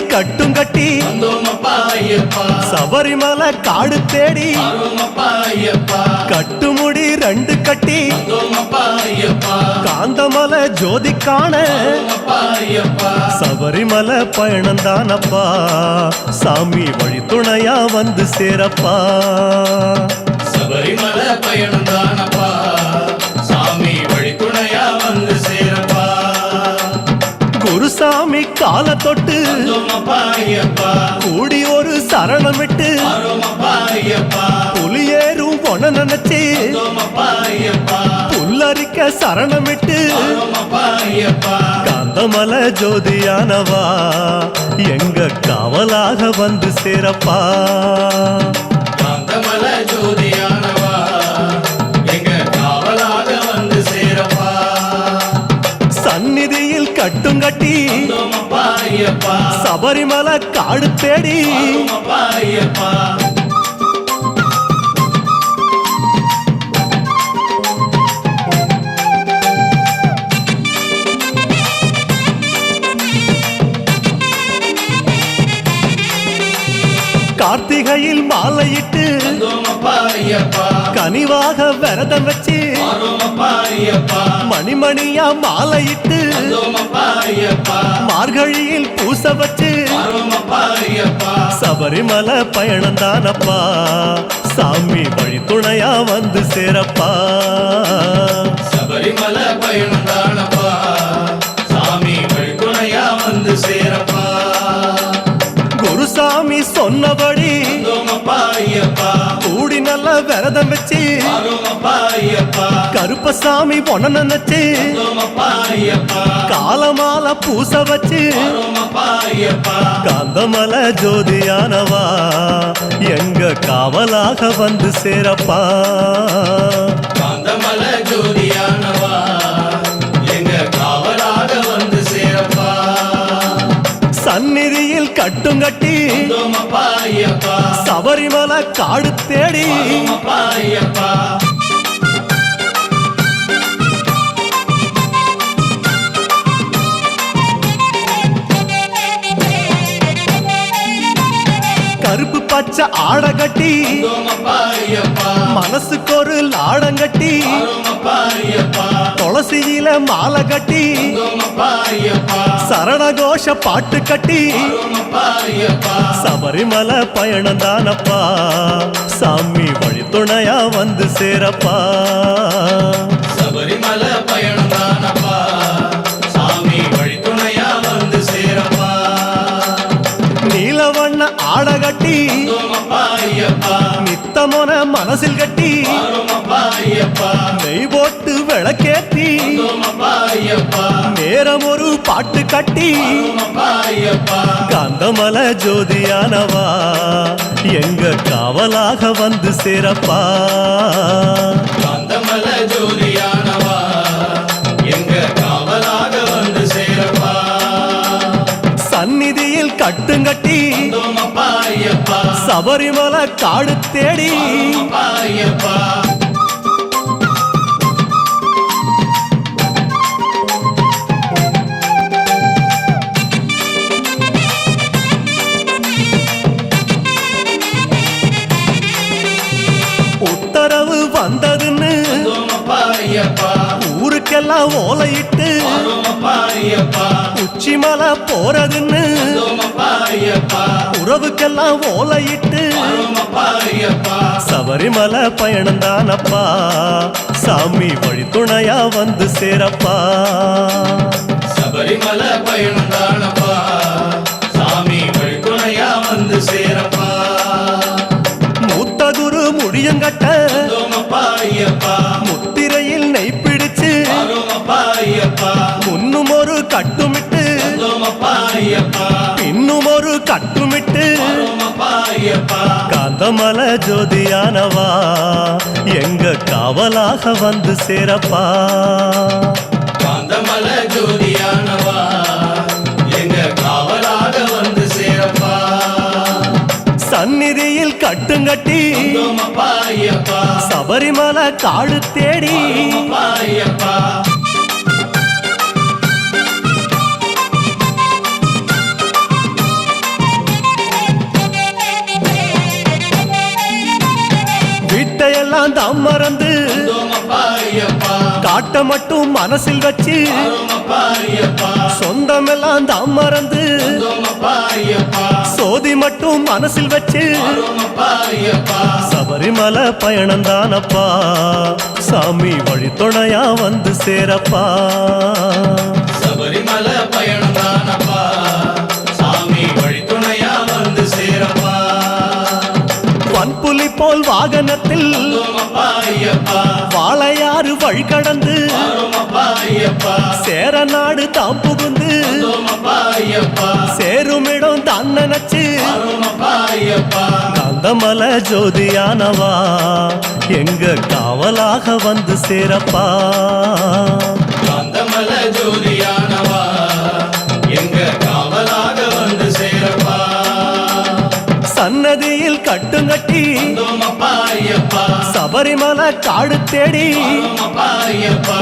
சந்நிதியில் கட்டும் கட்டி சபரிமலை காடு தேடி கட்டுமுடி 2 கட்டி காந்தமலை ஜோதி காண சபரிமலை பயணந்தானப்பா சாமி வழி துணையா வந்து சேரப்பா சபரிமலை பயணந்தானப்பா சாமி வழி துணையா வந்து சேரப்பா குருசாமி கால தொட்டு கூடி ஒரு சரணமிட்டு புலியேறும் பொன நினைச்சு புல்லரிக்க சரணமிட்டு காந்தமலை ஜோதியானவா எங்க காவலாக வந்து சேரப்பா காந்தமலை ஜோதியானவா எங்க காவலாக வந்து சேரப்பா சந்நிதியில் கட்டும் கட்டி சபரிமலை காடு தேடி கார்த்திகையில் மாலையிட்டு கனிவாக விரதம் வச்சு மணிமணியா மாலையிட்டு மார்கழியில் பூச வச்சு சபரிமலை பயணந்தானப்பா சாமி வழி துணையா வந்து சேரப்பா சபரிமலை பயணந்தானப்பா சாமி வழி துணையா வந்து சேரப்பா குருசாமி சொன்னபடி கூடி நல்ல விரதம் வச்சு கருப்பசாமி பொண்ண நினைச்சு காலமால பூச வச்சு காந்தமலை ஜோதியானவா எங்க காவலாக வந்து சேரப்பா காந்தமலை ஜோதியானவா எங்க காவலாக வந்து சேரப்பா சந்நிதியில் கட்டும் கட்டி சபரிமலை காடு தேடி கருப்பு பச்சை ஆட கட்டி மனசுக்கு ஒரு லாடம் கட்டி துளசியில மாலை கட்டி சரணகோஷ பாட்டு கட்டி சபரிமலை பயணந்தானப்பா சாமி வழி துணையா வந்து சேரப்பா சபரிமலை பயணந்தானப்பா சாமி வழி துணையா வந்து சேரப்பா நீலவண்ண ஆட கட்டி நித்தமோன மனசில் கட்டி நெய் போட்டு விளக்கேத்தி நேரம் ஒரு பாட்டு கட்டி காந்தமலை ஜோதியானவா எங்க காவலாக வந்து சேரப்பா காந்தமலை ஜோதியானவா எங்க காவலாக வந்து சேரப்பா சந்நிதியில் கட்டுங்கட்டி சபரிமலை காடு தேடி உத்தரவு வந்ததுன்னு ஊருக்கெல்லாம் ஓலையிட்டு உச்சிமலை போறதுன்னு உறவுக்கெல்லாம் ஓலையிட்டு சபரிமலை பயணந்தானப்பா சாமி வழி துணையா வந்து சேரப்பா சபரிமலை பயணந்தானப்பா சாமி வழி துணையா வந்து சேரப்பா மூத்த குரு முடியங்கட்ட முத்திரையில் நெய் பிடிச்சு முன்னும் ஒரு கட்டுமிட்டு இன்னும் ஒரு கட்டுமிட்டு காந்தமலை ஜோதியானவா எங்க காவலாக வந்து சேரப்பா காந்தமலை ஜோதியானவா எங்க காவலாக வந்து சேரப்பா சந்நிதியில் கட்டுங்கட்டி சபரிமலை காடு தேடி சொந்தமெல்லாம் தாம் மறந்து வந்தோமப்பா ஐயப்பா காட்ட மட்டும் மனசில் வச்சு வரோமப்பா ஐயப்பா சொந்தமெல்லாம் தாம் மறந்து வந்தோமப்பா ஐயப்பா சோதி மட்டும் மனசில் வச்சு வரோமப்பா ஐயப்பா சபரிமலை பயணந்தானப்பா சாமி வழித்துணையா வந்து சேரப்பா சபரிமலை பயணம் தானப்பா சாமி வழித்துணையா வந்து சேரப்பா வன்புலி போல் வாகனத்தில் வந்தோமப்பா ஐயப்பா வாழையாறு வழி கடந்து வரோமப்பா ஐயப்பா சேர நாடு தாம் புகுந்து வந்தோமப்பா ஐயப்பா சேருமிடம் தான் நினைச்சு வரோமப்பா ஐயப்பா காந்தமலை ஜோதியானவா எங்க காவலாக வந்து சேரப்பா காந்தமல ஜோதியானவா எங்க காவலாக வந்து சேரப்பா சன்னதியில் கட்டுங்கட்டி வந்தோமப்பா ஐயப்பா சபரிமலை காடு தேடி வரோமப்பா ஐயப்பா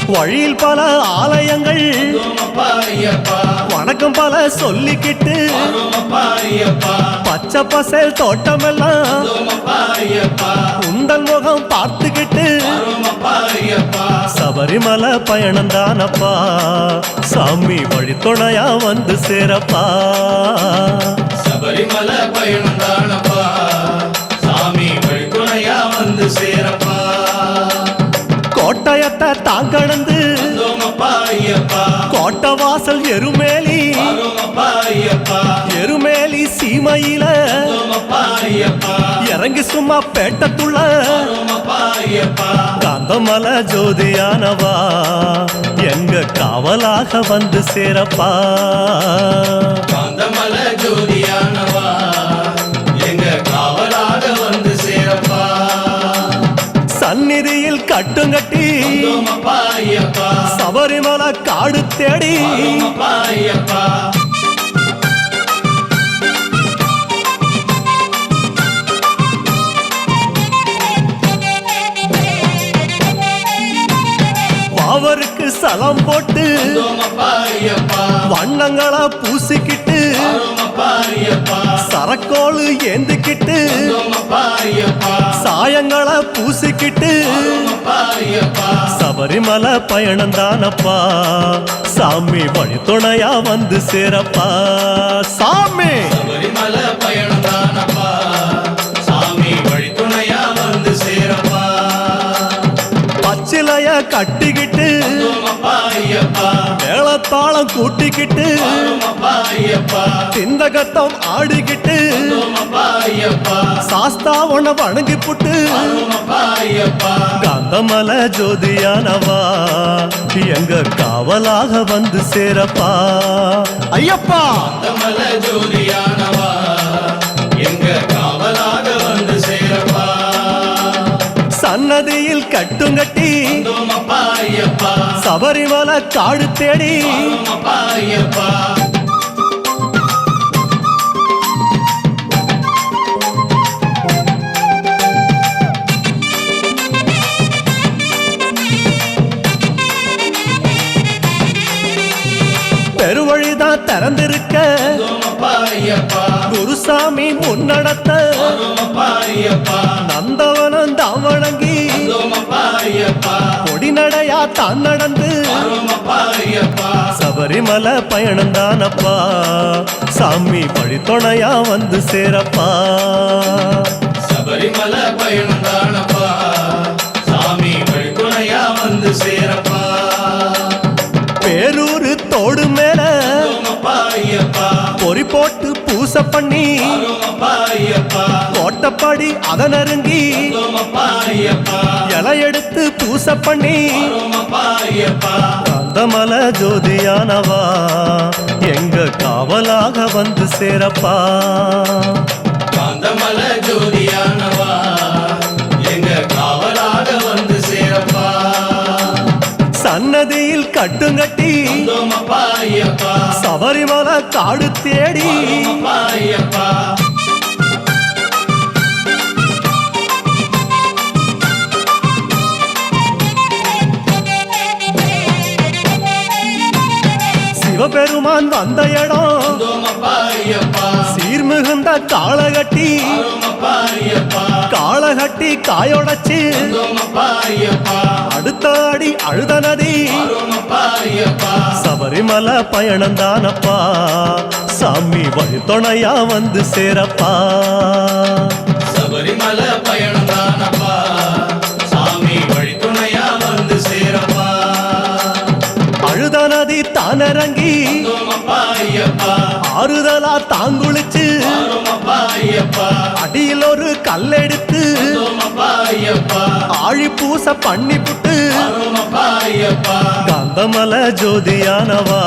வழியில் பல ஆலயங்கள் வந்தோமப்பா ஐயப்பா வணக்கம் பல சொல்லிக்கிட்டு வரோமப்பா ஐயப்பா பச்சை பசேல் தோட்டமெல்லாம் வந்தோமப்பா ஐயப்பா உந்தன் முகம் பார்த்துக்கிட்டு வரோமப்பா ஐயப்பா சபரிமலை பயணந்தானப்பா சாமி வழித்துணையா வந்து சேரப்பா சபரிமலை பயணம் தானப்பா சாமி வழித்துணையா வந்து சேரப்பா கோட்டயத்தை தான் கடந்து வந்தோமப்பா ஐயப்பா கோட்டை வாசல் எருமேலி வரோமப்பா ஐயப்பா எருமேலி சீமையில வந்தோமப்பா ஐயப்பா இறங்கி சும்மா பேட்டத்துள்ள வரோமப்பா ஐயப்பா காந்தமலை ஜோதியானவா எங்க காவலாக வந்து சேரப்பா காந்தமல ஜோதியானவா எங்க காவலாக வந்து சேரப்பா சந்நிதியில் கட்டுங்கட்டி வந்தோமப்பா ஐயப்பா சபரிமலை காடு தேடி வரோமப்பா ஐயப்பா அவருக்கு சலம் போட்டு வந்தோமப்பா ஐயப்பா வண்ணங்களா பூசிக்கிட்டு வரோமப்பா ஐயப்பா சரக்கோளு ஏந்திக்கிட்டு வந்தோமப்பா ஐயப்பா சாயங்களா பூசிக்கிட்டு வரோமப்பா ஐயப்பா சபரிமலை பயணந்தானப்பா சாமி வழித்துணையா வந்து சேரப்பா சாமி சபரிமலை பயணம் தானப்பா சாமி வழித்துணையா வந்து சேரப்பா பச்சிலைய கட்டிக்கிட்டு வந்தோமப்பா ஐயப்பா மேளத்தாளம் கூட்டிக்கிட்டு வரோமப்பா ஐயப்பா சிந்தகத்தம் ஆடிக்கிட்டு வந்தோமப்பா ஐயப்பா சாஸ்தா உன வணங்கி புட்டு வரோமப்பா ஐயப்பா காந்தமலை ஜோதியானவா எங்க காவலாக வந்து சேரப்பா ஐயப்பா காந்தமல ஜோதியானவா எங்க காவலாக வந்து சேரப்பா சன்னதியில் கட்டுங்கட்டி வந்தோமப்பா ஐயப்பா சபரிமலை காடு தேடி வரோமப்பா ஐயப்பா பெருவழிதான் திறந்திருக்க வந்தோமப்பா ஐயப்பா குருசாமி முன்னடத்த வரோமப்பா ஐயப்பா நந்தவனம் தான் வணங்கி வந்தோமப்பா ஐயப்பா பொடிநடையா தான் நடந்து வரோமப்பா ஐயப்பா சபரிமலை பயணந்தானப்பா சாமி வழித்துணையா வந்து சேரப்பா சபரிமலை பயணம் தானப்பா சாமி வழித்துணையா வந்து சேரப்பா பேரூரு தோடு மேல வரோமப்பா ஐயப்பா பொறி போட்டு பூசை பண்ணி வரோமப்பா ஐயப்பா கோட்டப்படி அதை நெருங்கி வரோமப்பா ஐயப்பா இலை எடுத்து பூசை பண்ணி வரோமப்பா ஐயப்பா காந்தமலை ஜோதியானவா எங்க காவலாக வந்து சேரப்பா காந்தமல ஜோதியானவா எங்க காவலாக வந்து சேரப்பா சன்னதியில் கட்டுங்கட்டி வந்தோமப்பா ஐயப்பா சபரிமலை காடு தேடி வரோமப்பா ஐயப்பா நான் வந்த இடம் வந்தோமப்பா ஐயப்பா சீர்மிகுந்த காளகட்டி வரோமப்பா ஐயப்பா காளகட்டி காயோடச்சு வந்தோமப்பா ஐயப்பா அடுத்த அடி அழுத நதி வரோமப்பா ஐயப்பா சபரிமலை பயணம் தானப்பா சாமி வழித்துணையா வந்து சேரப்பா சபரிமலை பயணம் தானப்பா சாமி வழித்துணையா வந்து சேரப்பா அழுத நதி தானிறங்கி வந்தோமப்பா ஐயப்பா ஆறுதலா தாங்குளிச்சு வரோமப்பா ஐயப்பா அடியில் ஒரு கல்லெடுத்து வந்தோமப்பா ஐயப்பா ஆழி பூச பண்ணி புட்டு வரோமப்பா ஐயப்பா காந்தமலை ஜோதியானவா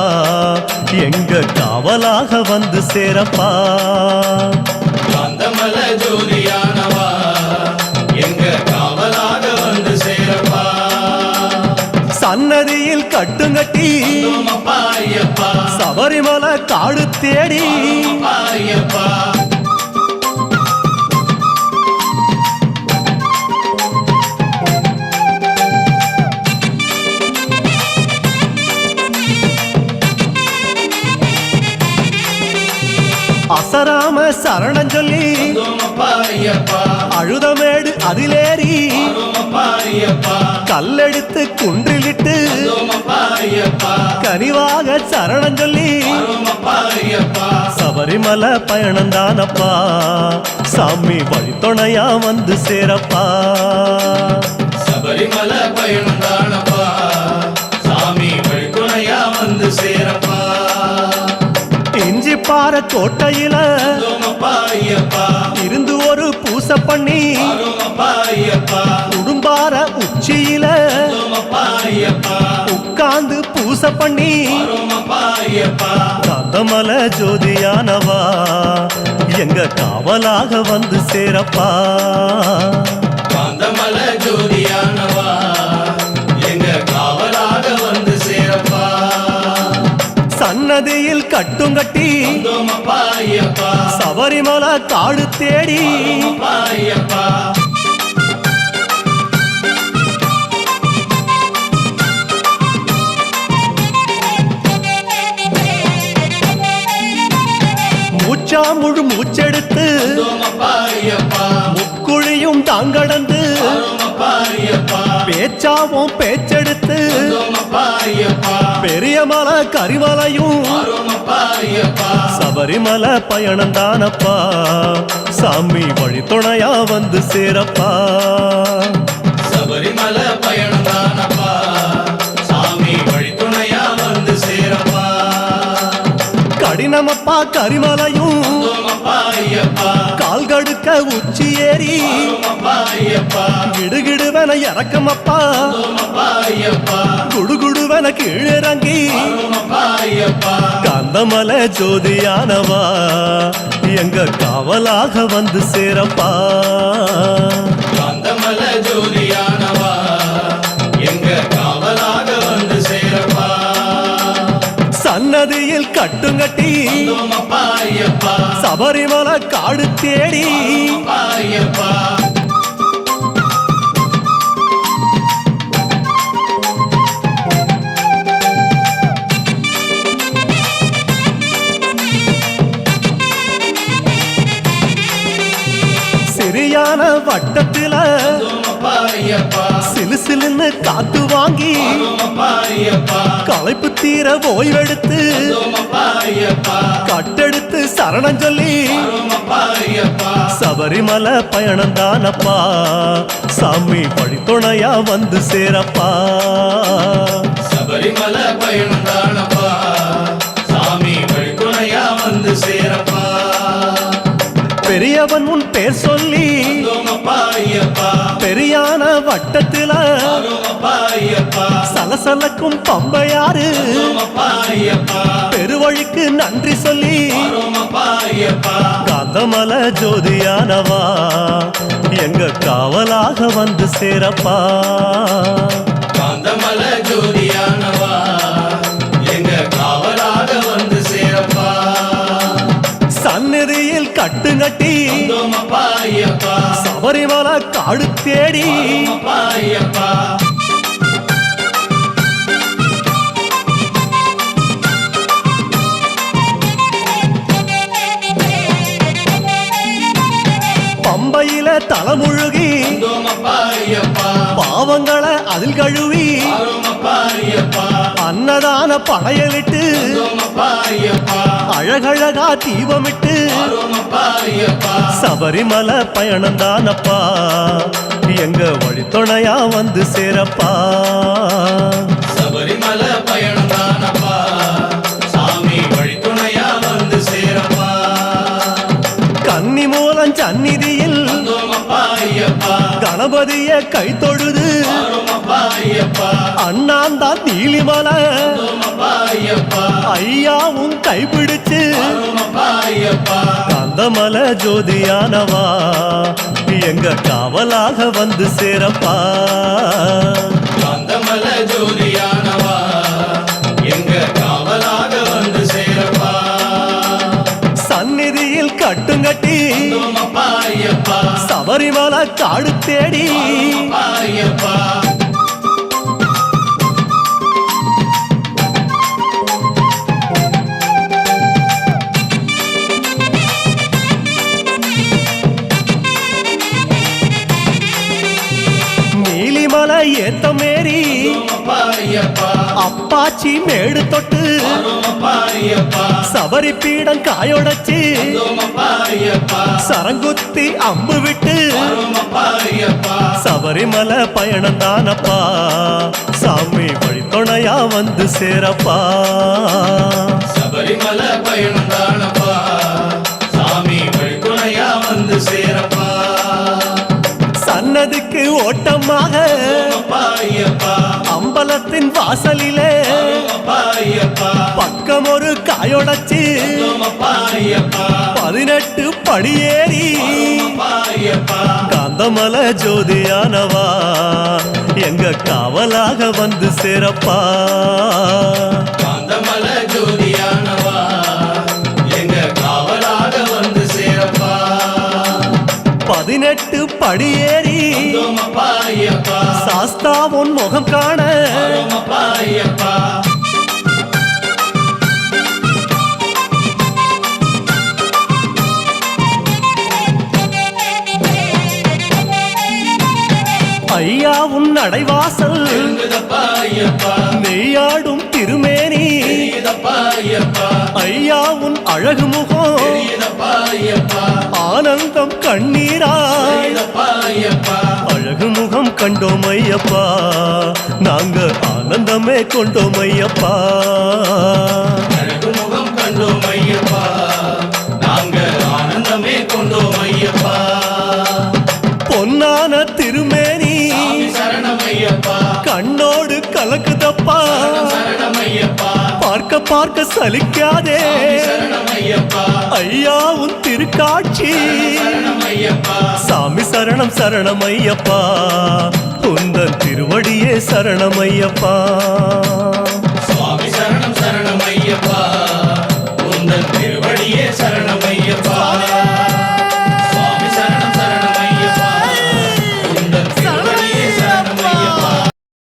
எங்க காவலாக வந்து சேரப்பா காந்தமல ஜோதியானவா எங்க காவலாக வந்து சேரப்பா சன்னதியில் கட்டுங்கட்டி வந்தோமப்பா ஐயப்பா சபரிமலை காடு தேடி வரோமப்பா ஐயப்பா அசராம சரணம் சொல்லி வந்தோமப்பா ஐயப்பா அழுதமேடு அதிலேறி வரோமப்பா ஐயப்பா கல்லெடுத்து குன்றிலிட்டு வந்தோமப்பா ஐயப்பா கனிவாக சரணம் சொல்லி வரோமப்பா ஐயப்பா சபரிமலை பயணம் தானப்பா சாமி வழித்துணையா வந்து சேரப்பா சபரிமலை பயணம் தானப்பா சாமி வழித்துணையா வந்து சேரப்பா இஞ்சி பாறை கோட்டையில வந்தோமப்பா ஐயப்பா இருந்து ஒரு பூசை பண்ணி வரோமப்பா ஐயப்பா உடும்பார உச்சியில வந்தோமப்பா ஐயப்பா உட்கார்ந்து பூசை பண்ணி வரோமப்பா ஐயப்பா காந்தமலை ஜோதியானவா எங்க காவலாக வந்து சேரப்பா காந்தமல ஜோதியானவா எங்க காவலாக வந்து சேரப்பா சன்னதியில் கட்டுங்கட்டி வந்தோமப்பா ஐயப்பா சபரிமலை காடு தேடி வரோமப்பா ஐயப்பா மூச்சா முழு மூச்செடுத்து வந்தோமப்பா ஐயப்பா முக்குழியும் தாங்கடந்து வரோமப்பா ஐயப்பா பேச்சாவும் பேச்செடுத்து வந்தோமப்பா ஐயப்பா பெரிய மலை கரிமலையும் வரோமப்பா ஐயப்பா சபரிமலை பயணம் தானப்பா சாமி வழித்துணையா வந்து சேரப்பா சபரிமலை பயணம் தானப்பா சாமி வழித்துணையா வந்து சேரப்பா கடினமப்பா கரிமலையும் வந்தோமப்பா ஐயப்பா கால் கடுக்க உச்சி ஏறி வரோமப்பா ஐயப்பா கிடுகிடுவன இறக்கமப்பா வந்தோமப்பா ஐயப்பா குடுகுடுவன கீழிறங்கி வரோமப்பா ஐயப்பா காந்தமலை ஜோதியானவா எங்க காவலாக வந்து சேரப்பா காந்தமல ஜோதியானவா எங்க காவலாக வந்து சேரப்பா சன்னதியில் கட்டுங்கட்டி வந்தோமப்பா ஐயப்பா சபரிமலை காடு தேடி வரோமப்பா ஐயப்பா சிறியான வட்டத்தில வந்தோமப்பா ஐயப்பா சிலுசிலுன்னு காத்து வாங்கி வரோமப்பா ஐயப்பா களைப்பு தீர ஓய்வெடுத்து வந்தோமப்பா ஐயப்பா கட்டெடுத்து சரணம் சொல்லி வரோமப்பா ஐயப்பா சபரிமலை பயணம் தானப்பா சாமி வழித்துணையா வந்து சேரப்பா சபரிமலை பயணம் தானப்பா சாமி வழித்துணையா வந்து சேரப்பா பெரியவன் உன் பேர் சொல்லி வந்தோமப்பா ஐயப்பா பெரியான வட்டத்தில வரோமப்பா ஐயப்பா சலசலக்கும் பம்பையாறு வரோமப்பா ஐயப்பா பெருவழிக்கு நன்றி சொல்லி வரோமப்பா ஐயப்பா காந்தமலை ஜோதியானவா எங்க காவலாக வந்து சேரப்பா காந்தமல ஜோதியானவா எங்க காவலாக வந்து சேரப்பா சந்நிதியில் கட்டுங்கட்டி வந்தோமப்பா ஐயப்பா சபரிமலை காடு தேடி வரோமப்பா ஐயப்பா தலைமுழுகி வந்தோமப்பா ஐயப்பா பாவங்களை அதில் கழுவி ஆரோமப்பா ஐயப்பா அன்னதான படையலிட்டு வந்தோமப்பா ஐயப்பா அழகழகா தீபமிட்டு ஆரோமப்பா ஐயப்பா சபரிமலை பயணம்தானப்பா எங்க வழித்துணையா வந்து சேரப்பா சபரிமலை பயணம் தானப்பா சாமி வழித்துணையா வந்து சேரப்பா கன்னி மூலம் சந்நிதியில் வந்தோமப்பா ஐயப்பா கணபதிய கை தொழுது ஆரோமப்பா ஐயப்பா அண்ணாந்தான் நீலிமலை வந்தோமப்பா ஐயப்பா ஐயாவும் கைப்பிடிச்சு ஆரோமப்பா ஐயப்பா கந்தமலை ஜோதியானவா எங்க காவலாக வந்து சேரப்பா காந்தமல ஜோதியானவா எங்க காவலாக வந்து சேரப்பா சந்நிதியில் கட்டுங்கட்டி வந்தோமப்பா ஐயப்பா சபரிமலை காடு தேடி ஆரோமப்பா ஐயப்பா நீலிமலை ஏத்த மேரி வந்தோமப்பா ஐயப்பா அப்பாச்சி மேடு தொட்டு ஆரோமப்பா ஐயப்பா சபரி பீடம் காயோடச்சு வந்தோமப்பா ஐயப்பா சரங்குத்தி அம்பு விட்டு ஆரோமப்பா ஐயப்பா சபரிமலை பயணம் தானப்பா சாமி வழித்துணையா வந்து சேரப்பா சபரிமலை பயணம் தானப்பா சாமி வழித்துணையா வந்து சேரப்பா சன்னதிக்கு ஓட்டமாக வந்தோமப்பா ஐயப்பா அம்பலத்தின் வாசலிலே ஆரோமப்பா ஐயப்பா பக்கம் ஒரு காயோடச்சு வந்தோமப்பா ஐயப்பா 18 படியேறி ஆரோமப்பா ஐயப்பா காந்தமலை ஜோதியானவா எங்க காவலாக வந்து சேரப்பா காந்தமல ஜோதியானவா எங்க காவலாக வந்து சேரப்பா 18 படியேறி வந்தோமப்பா ஐயப்பா சாஸ்தா உன் முகம் காண ஆரோமப்பா ஐயப்பா ஐயா உன் நடைவாசல் எழுங்குதப்பா ஐயப்பா நெய்யாடும் திருமேனி தெரியுதப்பா ஐயப்பா ஐயா உன் அழகு முகம் தெரியுதப்பா ஐயப்பா ஆனந்தம் கண்ணீராய் தெரியுதப்பா ஐயப்பா அழகு முகம் கண்டோம் ஐயப்பா நாங்க ஆனந்தமே கொண்டோம் ஐயப்பா அழகு முகம் கண்டோம் ஐயப்பா நாங்க ஆனந்தமே கொண்டோம் ஐயப்பா பொன்னான திருமேனி சாமி சரணம் ஐயப்பா கண்ணோடு கலக்குதப்பா சரணம் ஐயப்பா பார்க்க பார்க்க சலிக்காதே சாமி சரணம் ஐயப்பா ஐயா உன் திருக்காட்சி சரணம் ஐயப்பா சாமி சரணம் சரணம் ஐயப்பா உந்தன் திருவடியே சரணம் ஐயப்பா சுவாமி சரணம் சரணம் ஐயப்பா